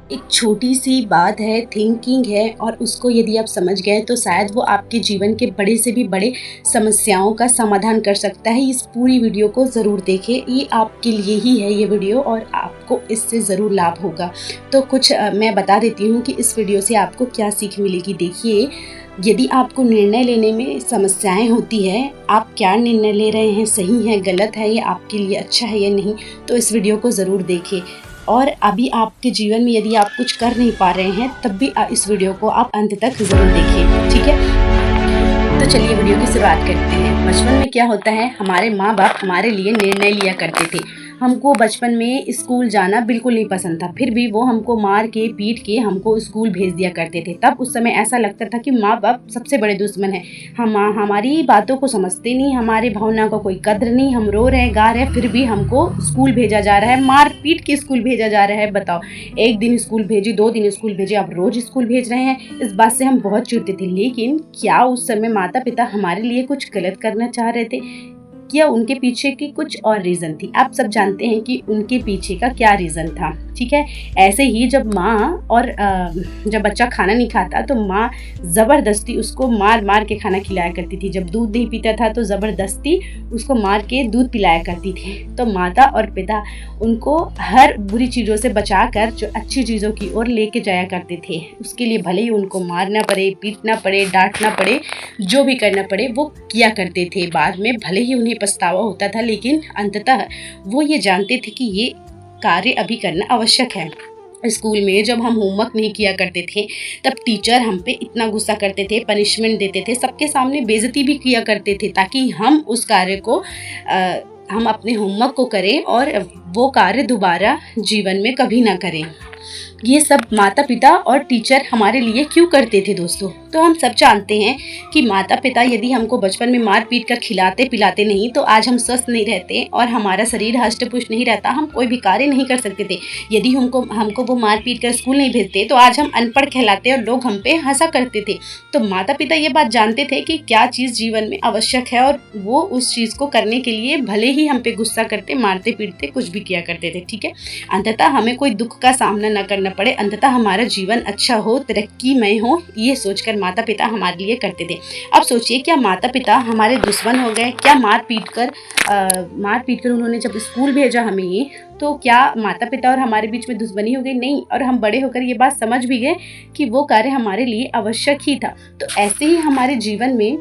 एक छोटी सी बात है, थिंकिंग है, और उसको यदि आप समझ गए तो शायद वो आपके जीवन के बड़े से भी बड़े समस्याओं का समाधान कर सकता है। इस पूरी वीडियो को ज़रूर देखें, ये आपके लिए ही है ये वीडियो, और आपको इससे ज़रूर लाभ होगा। तो कुछ मैं बता देती हूँ कि इस वीडियो से आपको क्या सीख मिलेगी। देखिए, यदि आपको निर्णय लेने में समस्याएं होती है, आप क्या निर्णय ले रहे हैं, सही है, गलत है, ये आपके लिए अच्छा है या नहीं, तो इस वीडियो को ज़रूर देखें। और अभी आपके जीवन में यदि आप कुछ कर नहीं पा रहे हैं, तब भी इस वीडियो को आप अंत तक ज़रूर देखें, ठीक है। तो चलिए वीडियो की शुरुआत करते हैं। बचपन में क्या होता है, हमारे माँ बाप हमारे लिए निर्णय लिया करते थे। हमको बचपन में स्कूल जाना बिल्कुल नहीं पसंद था, फिर भी वो हमको मार के पीट के हमको स्कूल भेज दिया करते थे। तब उस समय ऐसा लगता था कि माँ बाप सबसे बड़े दुश्मन हैं। हम हमारी बातों को समझते नहीं, हमारी भावनाओं का कोई कद्र नहीं। हम रो रहे हैं, गा रहे हैं, फिर भी हमको स्कूल भेजा जा रहा है, मार पीट के स्कूल भेजा जा रहा है। बताओ, एक दिन स्कूल भेजी, 2 दिन स्कूल भेजे, अब रोज स्कूल भेज रहे हैं। इस बात से हम बहुत चिढ़ते थे। लेकिन क्या उस समय माता पिता हमारे लिए कुछ गलत करना चाह रहे थे, या उनके पीछे की कुछ और रीज़न थी? आप सब जानते हैं कि उनके पीछे का क्या रीज़न था, ठीक है। ऐसे ही जब माँ और जब बच्चा खाना नहीं खाता तो माँ ज़बरदस्ती उसको मार मार के खाना खिलाया करती थी। जब दूध नहीं पीता था तो ज़बरदस्ती उसको मार के दूध पिलाया करती थी। तो माता और पिता उनको हर बुरी चीज़ों से बचा कर जो अच्छी चीज़ों की ओर लेके जाया करते थे। उसके लिए भले ही उनको मारना पड़े, पीटना पड़े, डांटना पड़े, जो भी करना पड़े वो किया करते थे। बाद में भले ही उन्हें पछतावा होता था, लेकिन अंततः वो ये जानते थे कि ये कार्य अभी करना आवश्यक है। स्कूल में जब हम होमवर्क नहीं किया करते थे, तब टीचर हम पे इतना गुस्सा करते थे, पनिशमेंट देते थे, सबके सामने बेइज्जती भी किया करते थे, ताकि हम उस कार्य को हम अपने होमवर्क को करें और वो कार्य दोबारा जीवन में कभी ना करें। ये सब माता पिता और टीचर हमारे लिए क्यों करते थे दोस्तों? तो हम सब जानते हैं कि माता पिता यदि हमको बचपन में मार पीट कर खिलाते पिलाते नहीं, तो आज हम स्वस्थ नहीं रहते और हमारा शरीर हष्ट पुष्ट नहीं रहता, हम कोई भी कार्य नहीं कर सकते थे। यदि हमको वो मार पीट कर स्कूल नहीं भेजते तो आज हम अनपढ़ कहलाते और लोग हम पे हंसा करते थे। तो माता पिता ये बात जानते थे कि क्या चीज़ जीवन में आवश्यक है, और वो उस चीज़ को करने के लिए भले ही हम पे गुस्सा करते, मारते पीटते, कुछ भी किया करते थे, ठीक है। अंततः हमें कोई दुख का सामना न करना पड़े, अंततः हमारा जीवन अच्छा हो, तरक्कीमय हो, ये सोचकर माता पिता हमारे लिए करते थे। अब सोचिए, क्या माता पिता हमारे दुश्मन हो गए? क्या मार पीट कर उन्होंने जब स्कूल भेजा हमें, तो क्या माता पिता और हमारे बीच में दुश्मनी हो गई? नहीं। और हम बड़े होकर ये बात समझ भी गए कि वो कार्य हमारे लिए आवश्यक ही था। तो ऐसे ही हमारे जीवन में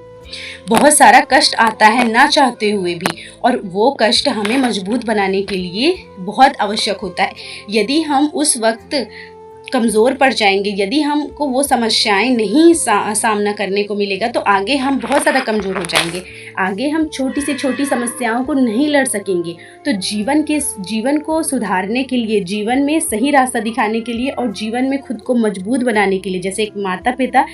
बहुत सारा कष्ट आता है ना चाहते हुए भी, और वो कष्ट हमें मजबूत बनाने के लिए बहुत आवश्यक होता है। यदि हम उस वक्त कमज़ोर पड़ जाएंगे, यदि हमको वो समस्याएं नहीं सामना करने को मिलेगा, तो आगे हम बहुत ज़्यादा कमज़ोर हो जाएंगे। आगे हम छोटी से छोटी समस्याओं को नहीं लड़ सकेंगे। तो जीवन को सुधारने के लिए, जीवन में सही रास्ता दिखाने के लिए और जीवन में खुद को मजबूत बनाने के लिए, जैसे एक माता पिता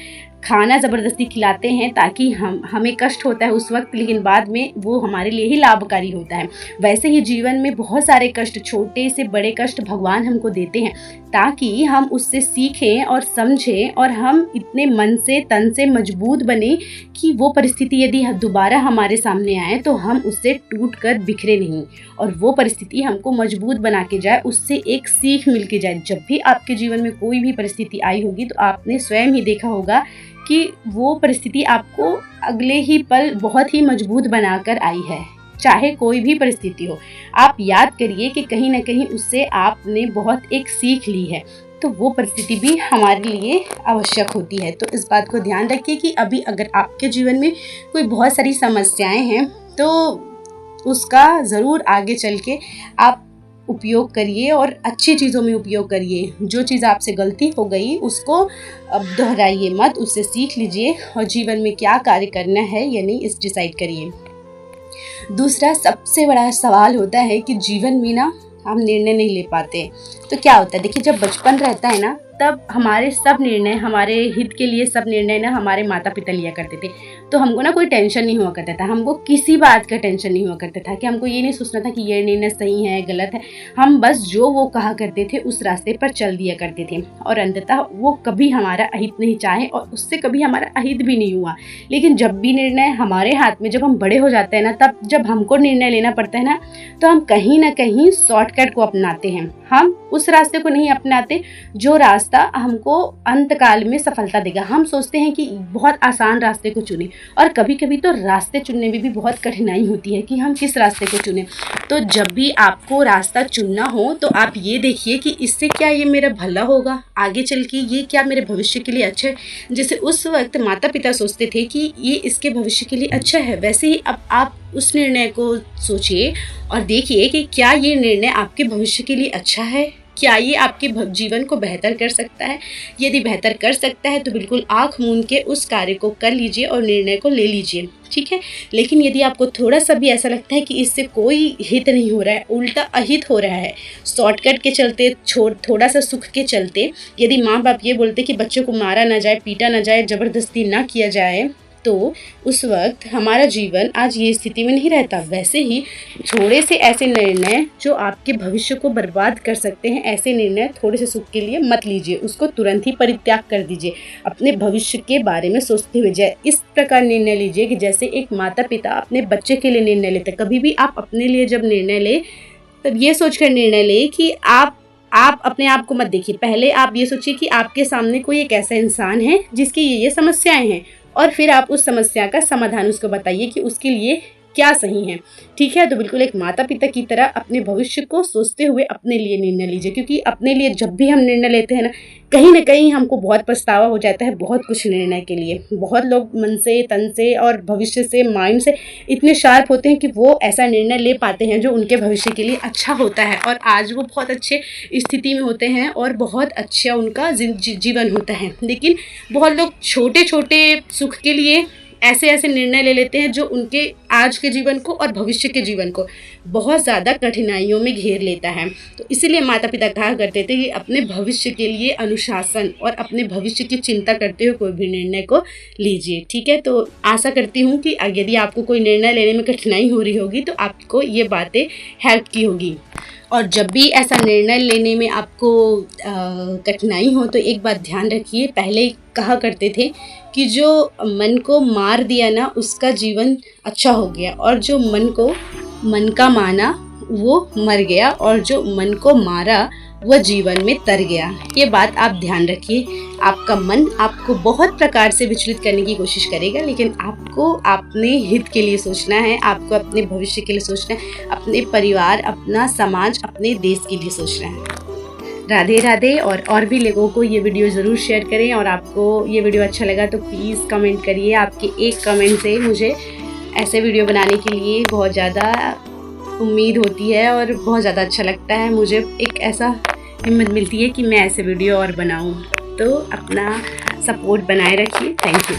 खाना ज़बरदस्ती खिलाते हैं ताकि हमें कष्ट होता है उस वक्त, लेकिन बाद में वो हमारे लिए ही लाभकारी होता है, वैसे ही जीवन में बहुत सारे कष्ट, छोटे से बड़े कष्ट भगवान हमको देते हैं ताकि हम उससे सीखें और समझें, और हम इतने मन से तन से मजबूत बने कि वो परिस्थिति यदि दोबारा हमारे सामने आए तो हम उससे टूट कर बिखरे नहीं, और वो परिस्थिति हमको मजबूत बना के जाए, उससे एक सीख मिल के जाए। जब भी आपके जीवन में कोई भी परिस्थिति आई होगी तो आपने स्वयं ही देखा होगा कि वो परिस्थिति आपको अगले ही पल बहुत ही मजबूत बनाकर आई है। चाहे कोई भी परिस्थिति हो, आप याद करिए कि कहीं ना कहीं उससे आपने बहुत एक सीख ली है। तो वो परिस्थिति भी हमारे लिए आवश्यक होती है। तो इस बात को ध्यान रखिए कि अभी अगर आपके जीवन में कोई बहुत सारी समस्याएं हैं, तो उसका ज़रूर आगे चल के आप उपयोग करिए और अच्छी चीज़ों में उपयोग करिए। जो चीज़ आपसे गलती हो गई उसको अब दोहराइए मत, उससे सीख लीजिए और जीवन में क्या कार्य करना है या नहीं इस डिसाइड करिए। दूसरा सबसे बड़ा सवाल होता है कि जीवन में ना हम निर्णय नहीं ले पाते। तो क्या होता है, देखिए, जब बचपन रहता है ना, तब हमारे सब निर्णय, हमारे हित के लिए सब निर्णय ना हमारे माता पिता लिया करते थे। तो हमको ना कोई टेंशन नहीं हुआ करता था, हमको किसी बात का टेंशन नहीं हुआ करता था कि हमको ये नहीं सोचना था कि ये निर्णय सही है गलत है। हम बस जो वो कहा करते थे उस रास्ते पर चल दिया करते थे और अंततः वो कभी हमारा अहित नहीं चाहे और उससे कभी हमारा अहित भी नहीं हुआ। लेकिन जब भी निर्णय हमारे हाथ में, जब हम बड़े हो जाते हैं ना, तब जब हमको निर्णय लेना पड़ता है ना, तो हम कहीं ना कहीं शॉर्टकट को अपनाते हैं। हम उस रास्ते को नहीं अपनाते जो रास्ता हमको अंतकाल में सफलता देगा। हम सोचते हैं कि बहुत आसान रास्ते को चुनें, और कभी कभी तो रास्ते चुनने में भी बहुत कठिनाई होती है कि हम किस रास्ते को चुनें। तो जब भी आपको रास्ता चुनना हो तो आप ये देखिए कि इससे क्या ये मेरा भला होगा, आगे चल के ये क्या मेरे भविष्य के लिए अच्छा है। जैसे उस वक्त माता पिता सोचते थे कि ये इसके भविष्य के लिए अच्छा है, वैसे ही अब आप उस निर्णय को सोचिए और देखिए कि क्या ये निर्णय आपके भविष्य के लिए अच्छा है, क्या ये आपके जीवन को बेहतर कर सकता है। यदि बेहतर कर सकता है तो बिल्कुल आँख मूंद के उस कार्य को कर लीजिए और निर्णय को ले लीजिए, ठीक है। लेकिन यदि आपको थोड़ा सा भी ऐसा लगता है कि इससे कोई हित नहीं हो रहा है, उल्टा अहित हो रहा है, शॉर्टकट के चलते, थोड़ा सा सुख के चलते, यदि माँ बाप ये बोलते कि बच्चों को मारा ना जाए, पीटा ना जाए, ज़बरदस्ती ना किया जाए, तो उस वक्त हमारा जीवन आज ये स्थिति में नहीं रहता। वैसे ही थोड़े से ऐसे निर्णय जो आपके भविष्य को बर्बाद कर सकते हैं, ऐसे निर्णय थोड़े से सुख के लिए मत लीजिए, उसको तुरंत ही परित्याग कर दीजिए। अपने भविष्य के बारे में सोचते हुए जाए, इस प्रकार निर्णय लीजिए कि जैसे एक माता पिता अपने बच्चे के लिए निर्णय लेते। कभी भी आप अपने लिए जब निर्णय ले तब ये सोचकर निर्णय ले कि आप अपने आप को मत देखिए। पहले आप ये सोचिए कि आपके सामने कोई एक ऐसा इंसान है जिसकी ये समस्याएं हैं, और फिर आप उस समस्या का समाधान उसको बताइए कि उसके लिए क्या सही है, ठीक है। तो बिल्कुल एक माता पिता की तरह अपने भविष्य को सोचते हुए अपने लिए निर्णय लीजिए, क्योंकि अपने लिए जब भी हम निर्णय लेते हैं ना कहीं हमको बहुत पछतावा हो जाता है बहुत कुछ निर्णय के लिए। बहुत लोग मन से, तन से और भविष्य से, माइंड से इतने शार्प होते हैं कि वो ऐसा निर्णय ले पाते हैं जो उनके भविष्य के लिए अच्छा होता है, और आज वो बहुत अच्छे स्थिति में होते हैं और बहुत अच्छा उनका जीवन होता है। लेकिन बहुत लोग छोटे छोटे सुख के लिए ऐसे निर्णय ले लेते हैं जो उनके आज के जीवन को और भविष्य के जीवन को बहुत ज़्यादा कठिनाइयों में घेर लेता है। तो इसीलिए माता पिता कहा करते थे कि अपने भविष्य के लिए अनुशासन और अपने भविष्य की चिंता करते हुए कोई भी निर्णय को लीजिए, ठीक है। तो आशा करती हूँ कि यदि आपको कोई निर्णय लेने में कठिनाई हो रही होगी तो आपको ये बातें हेल्प की होगी। और जब भी ऐसा निर्णय लेने में आपको कठिनाई हो तो एक बात ध्यान रखिए, पहले कहा करते थे कि जो मन को मार दिया ना उसका जीवन अच्छा हो गया, और जो मन का माना वो मर गया, और जो मन को मारा वह जीवन में तर गया। ये बात आप ध्यान रखिए। आपका मन आपको बहुत प्रकार से विचलित करने की कोशिश करेगा, लेकिन आपको अपने हित के लिए सोचना है, आपको अपने भविष्य के लिए सोचना है, अपने परिवार, अपना समाज, अपने देश के लिए सोचना है। राधे राधे। और भी लोगों को ये वीडियो ज़रूर शेयर करें, और आपको ये वीडियो अच्छा लगा तो प्लीज़ कमेंट करिए। आपके एक कमेंट से मुझे ऐसे वीडियो बनाने के लिए बहुत ज़्यादा उम्मीद होती है और बहुत ज़्यादा अच्छा लगता है। मुझे एक ऐसा हिम्मत मिलती है कि मैं ऐसे वीडियो और बनाऊं। तो अपना सपोर्ट बनाए रखिए। Thank you.